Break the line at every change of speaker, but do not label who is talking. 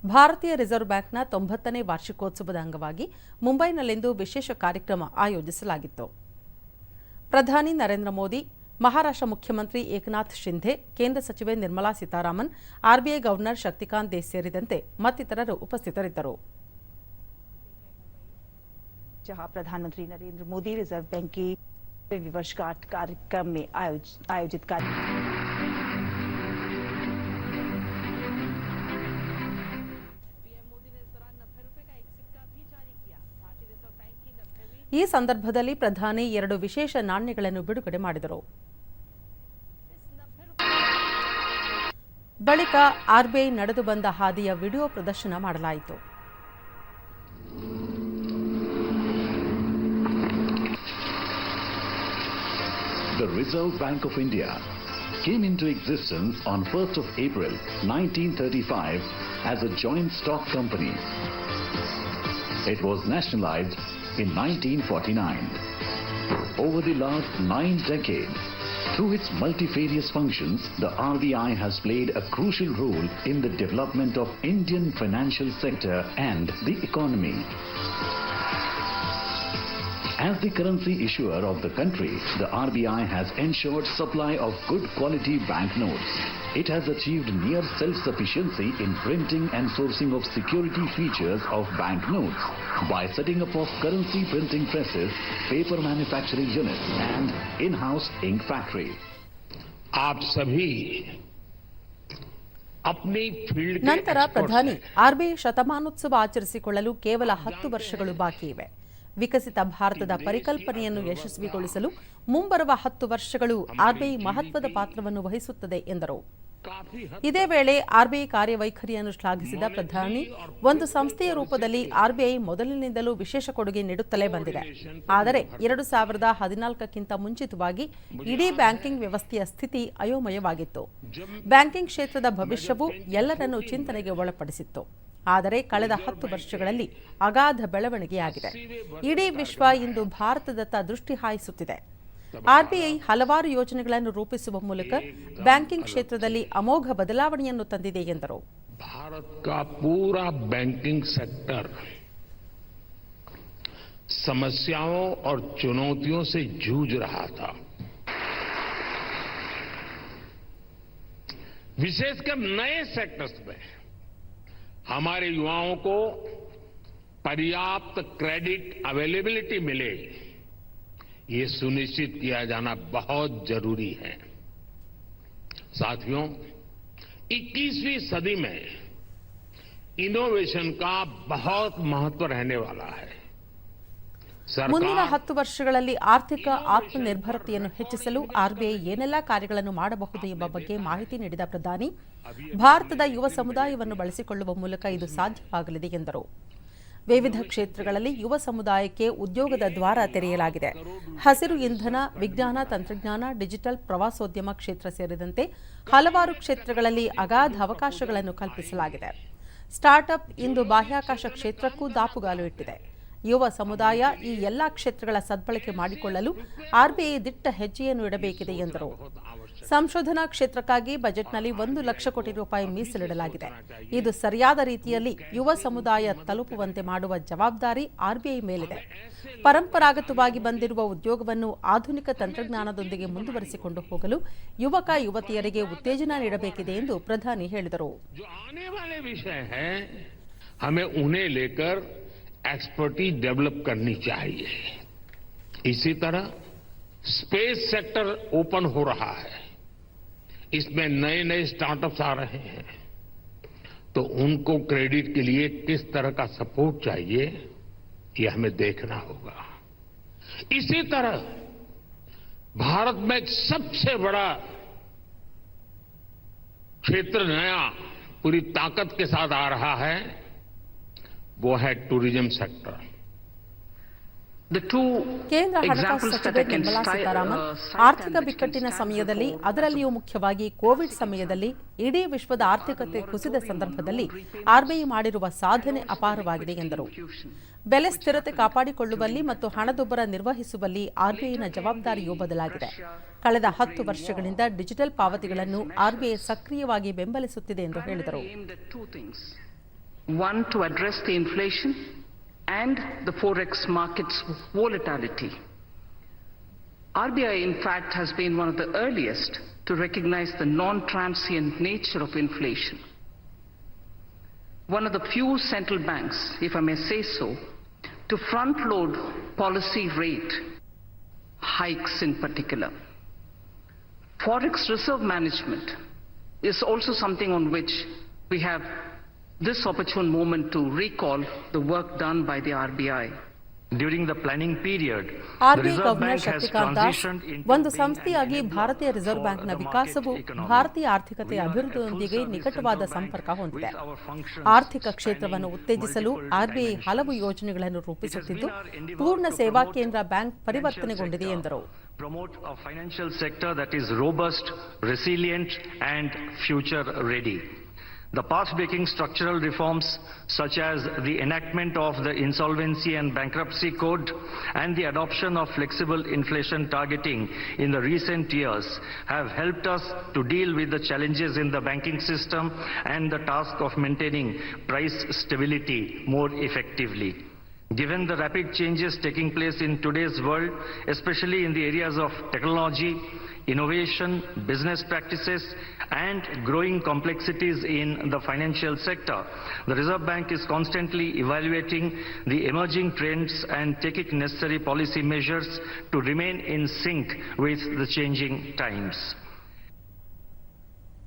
ಭಾರತೀಯ ರಿಸರ್ವ್ ಬ್ಯಾಂಕ್ನ 90ನೇ ವಾರ್ಷಿಕೋತ್ಸವದ ಅಂಗವಾಗಿ ಮುಂಬೈನಲ್ಲಿಂದು ವಿಶೇಷ ಕಾರ್ಯಕ್ರಮ ಆಯೋಜಿಸಲಾಗಿತ್ತು. ಪ್ರಧಾನಿ ನರೇಂದ್ರ ಮೋದಿ, ಮಹಾರಾಷ್ಟ್ರ ಮುಖ್ಯಮಂತ್ರಿ ಏಕನಾಥ್ ಶಿಂಧೆ, ಕೇಂದ್ರ ಸಚಿವೆ ನಿರ್ಮಲಾ ಸೀತಾರಾಮನ್, ಆರ್ಬಿಐ ಗವರ್ನರ್ ಶಕ್ತಿಕಾಂತ್ ದಾಸ್ ಸೇರಿದಂತೆ ಮತ್ತಿತರರು ಉಪಸ್ಥಿತರಿದ್ದರು.
जहां प्रधानमंत्री नरेंद्र मोदी रिजर्व बैंक की वर्षगांठ कार्यक्रम में आयोजित
ಈ ಸಂದರ್ಭದಲ್ಲಿ ಪ್ರಧಾನಿ 2 ವಿಶೇಷ ನಾಣ್ಯಗಳನ್ನು ಬಿಡುಗಡೆ ಮಾಡಿದರು. ಬಳಿಕ ಆರ್ಬಿಐ ನಡೆದು ಬಂದ ಹಾದಿಯ ವಿಡಿಯೋ ಪ್ರದರ್ಶನ ಮಾಡಲಾಯಿತು.
The Reserve Bank of India came into existence on 1st of April 1935 as a joint stock company. It was nationalized in 1949. Over the last 9 decades, through its multifarious functions, the RBI has played a crucial role in the development of Indian financial sector and the economy. As the currency issuer of the country, the RBI has ensured supply of good quality banknotes. It has achieved near self-sufficiency in printing and sourcing of security features of banknotes by setting up of currency printing presses, paper manufacturing units and in-house ink factory.
आप सभी अपनी field के
ನಂತರ ಪ್ರಧಾನಿ RBI ಶತಮಾನೋತ್ಸವ ಆಚರಿಸಿಕೊಳ್ಳಲು ಕೇವಲ 10 ವರ್ಷಗಳು ಬಾಕಿ ಇವೆ. ವಿಕಸಿತ ಭಾರತದ ಪರಿಕಲ್ಪನೆಯನ್ನು ಯಶಸ್ವಿಗೊಳಿಸಲು ಮುಂಬರುವ 10 ವರ್ಷಗಳು ಆರ್ಬಿಐ ಮಹತ್ವದ ಪಾತ್ರವನ್ನು ವಹಿಸುತ್ತದೆ ಎಂದರು. ಇದೇ ವೇಳೆ ಆರ್ಬಿಐ ಕಾರ್ಯವೈಖರಿಯನ್ನು ಶ್ಲಾಘಿಸಿದ ಪ್ರಧಾನಿ, ಒಂದು ಸಂಸ್ಥೆಯ ರೂಪದಲ್ಲಿ ಆರ್ಬಿಐ ಮೊದಲಿನಿಂದಲೂ ವಿಶೇಷ ಕೊಡುಗೆ ನೀಡುತ್ತಲೇ ಬಂದಿದೆ. ಆದರೆ 2014ಕ್ಕಿಂತ ಮುಂಚಿತವಾಗಿ ಇಡೀ ಬ್ಯಾಂಕಿಂಗ್ ವ್ಯವಸ್ಥೆಯ ಸ್ಥಿತಿ ಅಯೋಮಯವಾಗಿತ್ತು. ಬ್ಯಾಂಕಿಂಗ್ ಕ್ಷೇತ್ರದ ಭವಿಷ್ಯವು ಎಲ್ಲರನ್ನೂ ಚಿಂತನೆಗೆ ಒಳಪಡಿಸಿತ್ತು. ಆದರೆ ಕಳೆದ 10 ವರ್ಷಗಳಲ್ಲಿ ಅಗಾಧ ಬೆಳವಣಿಗೆಯಾಗಿದೆ. ಇಡೀ ವಿಶ್ವ ಇಂದು ಭಾರತದತ್ತ ದೃಷ್ಟಿ ಹಾಯಿಸುತ್ತಿದೆ. ಆರ್ಬಿಐ ಹಲವಾರು ಯೋಜನೆಗಳನ್ನು ರೂಪಿಸುವ ಮೂಲಕ ಬ್ಯಾಂಕಿಂಗ್ ಕ್ಷೇತ್ರದಲ್ಲಿ ಅಮೋಘ ಬದಲಾವಣೆಯನ್ನು ತಂದಿದೆ ಎಂದರು.
भारत का पूरा बैंकिंग सेक्टर समस्याओं और चुनौतियों से जूझ रहा था. विशेषकर नए सेक्टर्स में हमारे युवाओं को पर्याप्त क्रेडिट अवेलेबिलिटी मिले, ये सुनिश्चित किया जाना बहुत जरूरी है. साथियों, 21वीं सदी में इनोवेशन का बहुत महत्व रहने वाला है.
ಮುಂದಿನ 10 ವರ್ಷಗಳಲ್ಲಿ ಆರ್ಥಿಕ ಆತ್ಮನಿರ್ಭರತೆಯನ್ನು ಹೆಚ್ಚಿಸಲು ಆರ್ಬಿಐ ಏನೆಲ್ಲಾ ಕಾರ್ಯಗಳನ್ನು ಮಾಡಬಹುದು ಎಂಬ ಬಗ್ಗೆ ಮಾಹಿತಿ ನೀಡಿದ ಪ್ರಧಾನಿ, ಭಾರತದ ಯುವ ಸಮುದಾಯವನ್ನು ಬಳಸಿಕೊಳ್ಳುವ ಮೂಲಕ ಇದು ಸಾಧ್ಯವಾಗಲಿದೆ ಎಂದರು. ವಿವಿಧ ಕ್ಷೇತ್ರಗಳಲ್ಲಿ ಯುವ ಸಮುದಾಯಕ್ಕೆ ಉದ್ಯೋಗದ ದ್ವಾರ ತೆರೆಯಲಾಗಿದೆ. ಹಸಿರು ಇಂಧನ, ವಿಜ್ಞಾನ ತಂತ್ರಜ್ಞಾನ, ಡಿಜಿಟಲ್, ಪ್ರವಾಸೋದ್ಯಮ ಕ್ಷೇತ್ರ ಸೇರಿದಂತೆ ಹಲವಾರು ಕ್ಷೇತ್ರಗಳಲ್ಲಿ ಅಗಾಧ ಅವಕಾಶಗಳನ್ನು ಕಲ್ಪಿಸಲಾಗಿದೆ. ಸ್ಟಾರ್ಟ್ಅಪ್ ಇಂದು ಬಾಹ್ಯಾಕಾಶ ಕ್ಷೇತ್ರಕ್ಕೂ ದಾಪುಗಾಲು ಇಟ್ಟಿದೆ. ಯುವ ಸಮುದಾಯ ಈ ಎಲ್ಲಾ ಕ್ಷೇತ್ರಗಳ ಸದ್ಬಳಕೆ ಮಾಡಿಕೊಳ್ಳಲು ಆರ್ಬಿಐ ದಿಟ್ಟ ಹೆಜ್ಜೆಯನ್ನು ಇಡಬೇಕಿದೆ ಎಂದರು. ಸಂಶೋಧನಾ ಕ್ಷೇತ್ರಕ್ಕಾಗಿ ಬಜೆಟ್ನಲ್ಲಿ 1 ಲಕ್ಷ ಕೋಟಿ ರೂಪಾಯಿ ಮೀಸಲಿಡಲಾಗಿದೆ. ಇದು ಸರಿಯಾದ ರೀತಿಯಲ್ಲಿ ಯುವ ಸಮುದಾಯ ತಲುಪುವಂತೆ ಮಾಡುವ ಜವಾಬ್ದಾರಿ ಆರ್ಬಿಐ ಮೇಲಿದೆ. ಪರಂಪರಾಗತವಾಗಿ ಬಂದಿರುವ ಉದ್ಯೋಗವನ್ನು ಆಧುನಿಕ ತಂತ್ರಜ್ಞಾನದೊಂದಿಗೆ ಮುಂದುವರಿಸಿಕೊಂಡು ಹೋಗಲು ಯುವಕ ಯುವತಿಯರಿಗೆ ಉತ್ತೇಜನ ನೀಡಬೇಕಿದೆ ಎಂದು ಪ್ರಧಾನಿ ಹೇಳಿದರು.
एक्सपर्टीज डेवलप करनी चाहिए. इसी तरह स्पेस सेक्टर ओपन हो रहा है. इसमें नए नए स्टार्टअप्स आ रहे हैं, तो उनको क्रेडिट के लिए किस तरह का सपोर्ट चाहिए, ये हमें देखना होगा. इसी तरह भारत में एक सबसे बड़ा क्षेत्र नया पूरी ताकत के साथ आ रहा है, वो है टूरिज्म सेक्टर.
ಕೇಂದ್ರ ಹಣಕಾಸು ಸಚಿವೆ ನಿರ್ಮಲಾ ಸೀತಾರಾಮನ್, ಆರ್ಥಿಕ ಬಿಕ್ಕಟ್ಟಿನ ಸಮಯದಲ್ಲಿ, ಅದರಲ್ಲಿಯೂ ಮುಖ್ಯವಾಗಿ ಕೋವಿಡ್ ಸಮಯದಲ್ಲಿ ಇಡೀ ವಿಶ್ವದ ಆರ್ಥಿಕತೆ ಕುಸಿದ ಸಂದರ್ಭದಲ್ಲಿ ಆರ್ಬಿಐ ಮಾಡಿರುವ ಸಾಧನೆ ಅಪಾರವಾಗಿದೆ ಎಂದರು. ಬೆಲೆ ಸ್ಥಿರತೆ ಕಾಪಾಡಿಕೊಳ್ಳುವಲ್ಲಿ ಮತ್ತು ಹಣದುಬ್ಬರ ನಿರ್ವಹಿಸುವಲ್ಲಿ ಆರ್ಬಿಐನ ಜವಾಬ್ದಾರಿಯೂ ಬದಲಾಗಿದೆ. ಕಳೆದ 10 ವರ್ಷಗಳಿಂದ ಡಿಜಿಟಲ್ ಪಾವತಿಗಳನ್ನು ಆರ್ಬಿಐ ಸಕ್ರಿಯವಾಗಿ ಬೆಂಬಲಿಸುತ್ತಿದೆ ಎಂದು ಹೇಳಿದರು.
One, to address the inflation and the forex market's volatility. RBI, in fact, has been one of the earliest to recognize the non-transient nature of inflation. One of the few central banks, if I may say so, to front-load policy rate hikes in particular. Forex reserve management is also something on which we have this opportune moment to recall the work done by the RBI.
During the planning period, the
RBI
Reserve
governor
Bank has
Shaktikanta Das
transitioned into
ಒಂದು
being
ಸಂಸ್ಥೆಯಾಗಿ
an enabler
ಭಾರತೀಯ reserve
for
ಬ್ಯಾಂಕ್ನ
the
ವಿಕಾಸವು
market economy.
ಭಾರತೀಯ ಆರ್ಥಿಕತೆಯ
We are a
ಅಭಿವೃದ್ಧಿಯೊಂದಿಗೆ
full-service
ನಿಕಟವಾದ
central
ಸಂಪರ್ಕ
bank
ಹೊಂದಿದೆ.
with our functions
ಆರ್ಥಿಕ ಕ್ಷೇತ್ರವನ್ನು
spanning
ಉತ್ತೇಜಿಸಲು
multiple
ಆರ್ಬಿಐ
dimensions.
ಹಲವು ಯೋಜನೆಗಳನ್ನು ರೂಪಿಸುತ್ತಿದ್ದು
It has been our endeavor
ಪೂರ್ಣ
to
ಸೇವಾ
promote
ಕೇಂದ್ರ ಬ್ಯಾಂಕ್
financial
ಪರಿವರ್ತನೆಗೊಂಡಿದೆ
sector,
ಎಂದರು.
promote a financial sector that is robust, resilient and future ready. The path-breaking structural reforms such as the enactment of the Insolvency and Bankruptcy Code and the adoption of flexible inflation targeting in the recent years have helped us to deal with the challenges in the banking system and the task of maintaining price stability more effectively. Given the rapid changes taking place in today's world, especially in the areas of technology, innovation, business practices, and growing complexities in the financial sector, the Reserve Bank is constantly evaluating the emerging trends and taking necessary policy measures to remain in sync with the changing times.